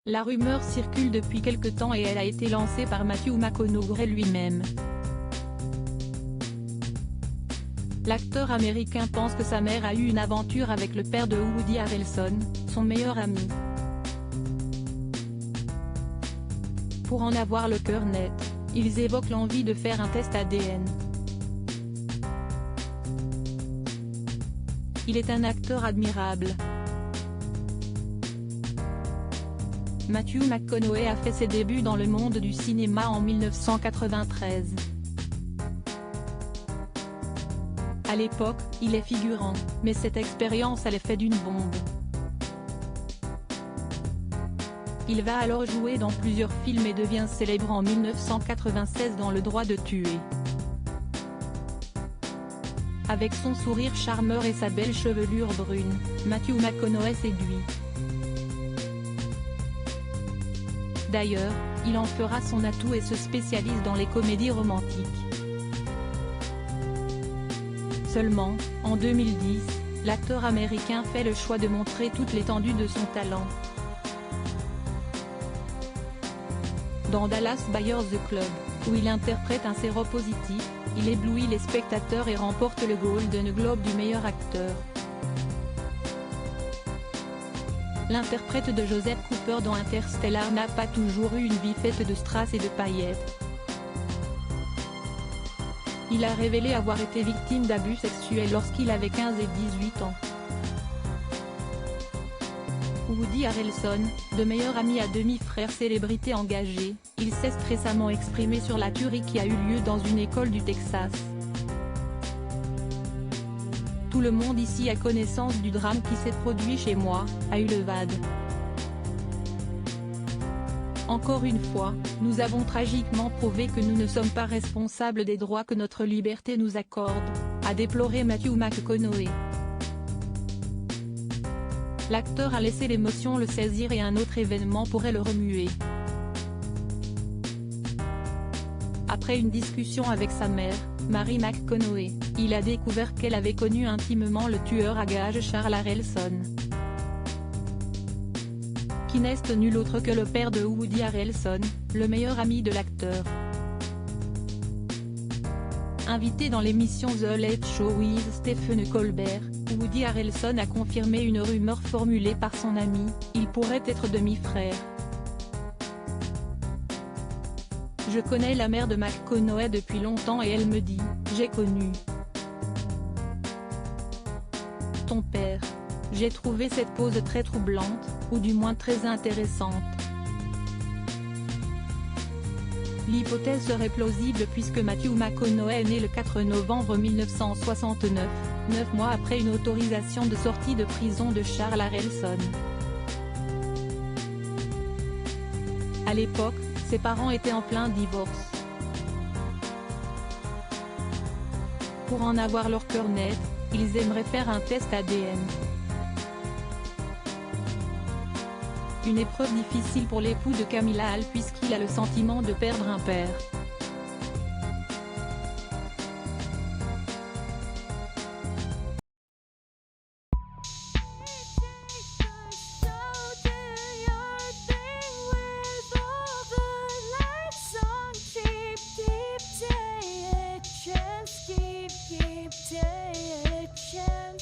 La rumeur circule depuis quelque temps et elle a été lancée par Matthew McConaughey lui-même. L'acteur américain pense que sa mère a eu une aventure avec le père de Woody Harrelson, son meilleur ami. Pour en avoir le cœur net, ils évoquent l'envie de faire un test ADN. Il est un acteur admirable. Matthew McConaughey a fait ses débuts dans le monde du cinéma en 1993. À l'époque, il est figurant, mais cette expérience a l'effet d'une bombe. Il va alors jouer dans plusieurs films et devient célèbre en 1996 dans Le droit de tuer. Avec son sourire charmeur et sa belle chevelure brune, Matthew McConaughey séduit. D'ailleurs, il en fera son atout et se spécialise dans les comédies romantiques. Seulement, en 2010, l'acteur américain fait le choix de montrer toute l'étendue de son talent. Dans Dallas Buyers Club, où il interprète un séropositif, il éblouit les spectateurs et remporte le Golden Globe du meilleur acteur. L'interprète de Joseph Cooper dans Interstellar n'a pas toujours eu une vie faite de strass et de paillettes. Il a révélé avoir été victime d'abus sexuels lorsqu'il avait 15 et 18 ans. Woody Harrelson, de meilleur ami à demi-frère célébrité engagée, il s'est récemment exprimé sur la tuerie qui a eu lieu dans une école du Texas. Tout le monde ici a connaissance du drame qui s'est produit chez moi, a eu le VAD. Encore une fois, nous avons tragiquement prouvé que nous ne sommes pas responsables des droits que notre liberté nous accorde, a déploré Matthew McConaughey. L'acteur a laissé l'émotion le saisir et un autre événement pourrait le remuer. Après une discussion avec sa mère, Mary McConaughey, il a découvert qu'elle avait connu intimement le tueur à gages Charles Harrelson, qui n'est nul autre que le père de Woody Harrelson, le meilleur ami de l'acteur. Invité dans l'émission The Late Show with Stephen Colbert, Woody Harrelson a confirmé une rumeur formulée par son ami, il pourrait être demi-frère. Je connais la mère de McConaughey depuis longtemps et elle me dit, j'ai connu ton père. J'ai trouvé cette pose très troublante, ou du moins très intéressante. L'hypothèse serait plausible puisque Matthew McConaughey est né le 4 novembre 1969, 9 mois après une autorisation de sortie de prison de Charles Harrelson. À l'époque, ses parents étaient en plein divorce. Pour en avoir leur cœur net, ils aimeraient faire un test ADN. Une épreuve difficile pour l'époux de Camilla Hall puisqu'il a le sentiment de perdre un père. Keep